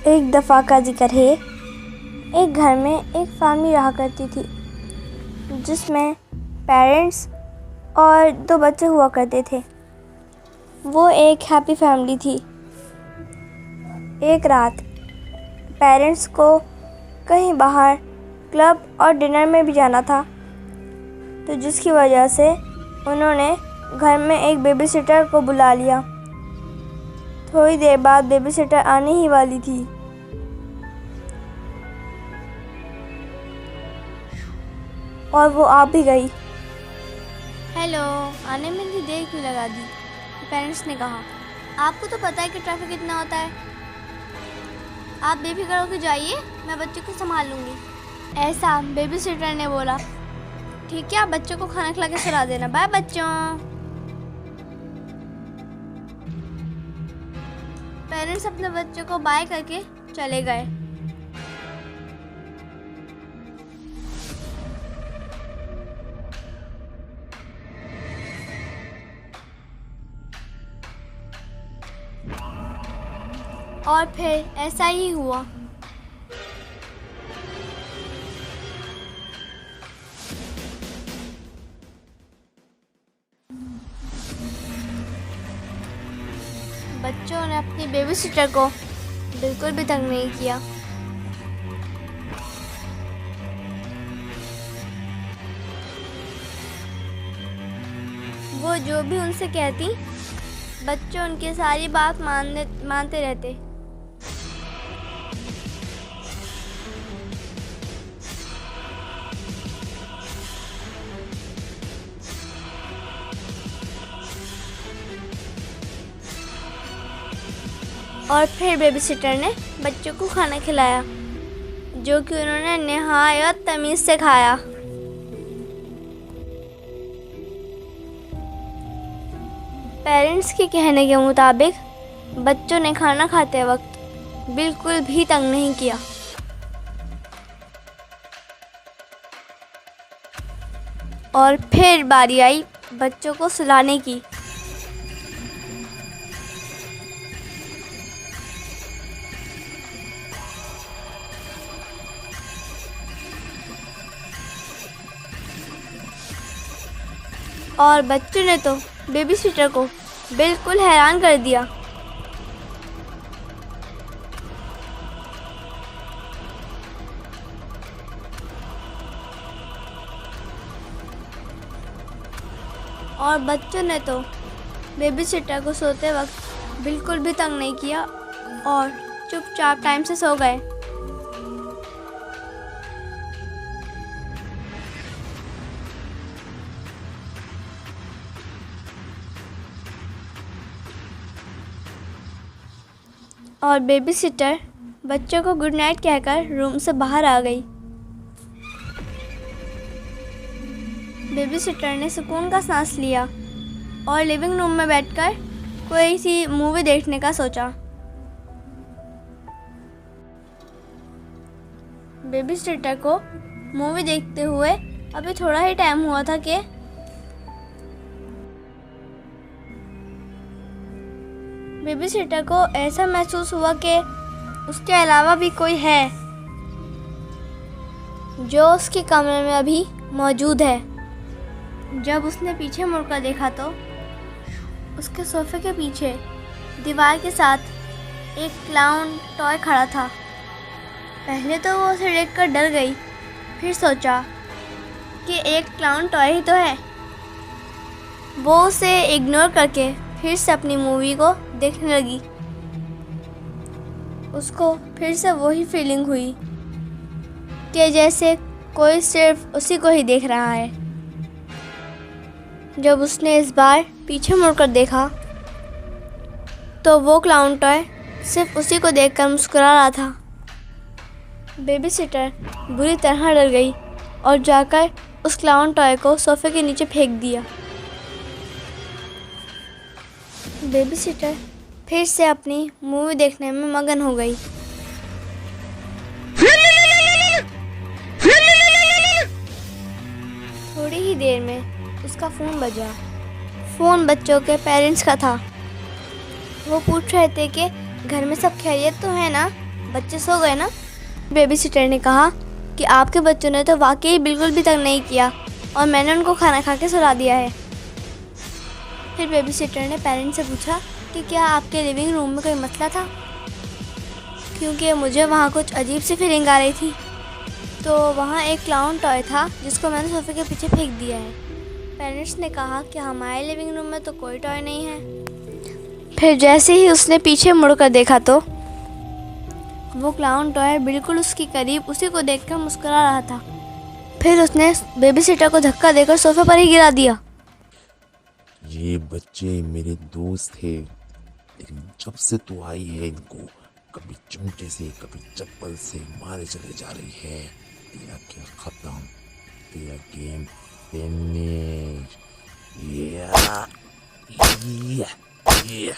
एक दफ़ा का जिक्र है, एक घर में एक फैमिली रहा करती थी जिसमें पेरेंट्स और 2 बच्चे हुआ करते थे। वो एक हैप्पी फैमिली थी। एक रात पेरेंट्स को कहीं बाहर क्लब और डिनर में भी जाना था, तो जिसकी वजह से उन्होंने घर में एक बेबी सिटर को बुला लिया। थोड़ी देर बाद बेबी सिटर आने ही वाली थी। और वो आ भी गई। हेलो, आने में इतनी देर क्यों लगा दी? पेरेंट्स ने कहा। आपको तो पता है कि ट्रैफिक कितना होता है। आप बेफिक्र होकर जाइए, मैं बच्चे को संभाल लूँगी, ऐसा बेबी सिटर ने बोला। ठीक है, आप बच्चों को खाना खिला के सुला देना। बाय बच्चों। पेरेंट्स अपने बच्चों को बाय करके चले गए। और फिर ऐसा ही हुआ। बच्चों ने अपनी बेबी सिटर को बिल्कुल भी तंग नहीं किया। वो जो भी उनसे कहती, बच्चे उनकी सारी बात मानते रहते। और फिर बेबी सिटर ने बच्चों को खाना खिलाया, जो कि उन्होंने निहायत तमीज़ से खाया। पेरेंट्स के कहने के मुताबिक बच्चों ने खाना खाते वक्त बिल्कुल भी तंग नहीं किया। और फिर बारी आई बच्चों को सुलाने की। और बच्चों ने तो बेबी सिटर को बिल्कुल हैरान कर दिया। और बच्चों ने तो बेबी सिटर को सोते वक्त बिल्कुल भी तंग नहीं किया और चुपचाप टाइम से सो गए। और बेबी सिटर बच्चों को गुड नाइट कहकर रूम से बाहर आ गई। बेबी सिटर ने सुकून का सांस लिया और लिविंग रूम में बैठकर कोई सी मूवी देखने का सोचा। बेबी सिटर को मूवी देखते हुए अभी थोड़ा ही टाइम हुआ था कि बेबी सिटर को ऐसा महसूस हुआ कि उसके अलावा भी कोई है जो उसके कमरे में अभी मौजूद है। जब उसने पीछे मुड़कर देखा तो उसके सोफे के पीछे दीवार के साथ एक क्लाउन टॉय खड़ा था। पहले तो वो उसे देखकर डर गई, फिर सोचा कि एक क्लाउन टॉय ही तो है। वो उसे इग्नोर करके फिर से अपनी मूवी को देखने लगी। उसको फिर से वही फीलिंग हुई कि जैसे कोई सिर्फ उसी को ही देख रहा है। जब उसने इस बार पीछे मुड़कर देखा तो वो क्लाउन टॉय सिर्फ उसी को देखकर मुस्कुरा रहा था। बेबी सिटर बुरी तरह डर गई और जाकर उस क्लाउन टॉय को सोफे के नीचे फेंक दिया। बेबी सिटर फिर से अपनी मूवी देखने में मगन हो गई। थोड़ी ही देर में उसका फ़ोन बजा। फ़ोन बच्चों के पेरेंट्स का था। वो पूछ रहे थे कि घर में सब खैरियत तो है ना, बच्चे सो गए ना? बेबी सिटर ने कहा कि आपके बच्चों ने तो वाकई बिल्कुल भी तंग नहीं किया और मैंने उनको खाना खा के सुला दिया है। फिर बेबी सिटर ने पेरेंट्स से पूछा कि क्या आपके लिविंग रूम में कोई मसला था, क्योंकि मुझे वहाँ कुछ अजीब सी फीलिंग आ रही थी। तो वहाँ एक क्लाउन टॉय था जिसको मैंने सोफे के पीछे फेंक दिया है। पेरेंट्स ने कहा कि हमारे लिविंग रूम में तो कोई टॉय नहीं है। फिर जैसे ही उसने पीछे मुड़कर देखा तो वो क्लाउन टॉय बिल्कुल उसके करीब उसी को देखकर मुस्कुरा रहा था। फिर उसने बेबी सिटर को धक्का देकर सोफे पर ही गिरा दिया। ये बच्चे मेरे दोस्त थे, लेकिन जब से तू आई है इनको कभी चिमटे से कभी चप्पल से मारे चले जा रही है। तेरा खेल खत्म, तेरा गेम फिनिश। या, या, या।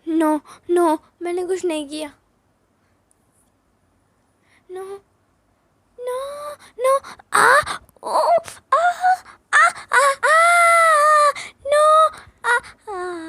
नो नो, मैंने कुछ नहीं किया। नो नो नो, आ ओ आ आ आ आ नो आ आ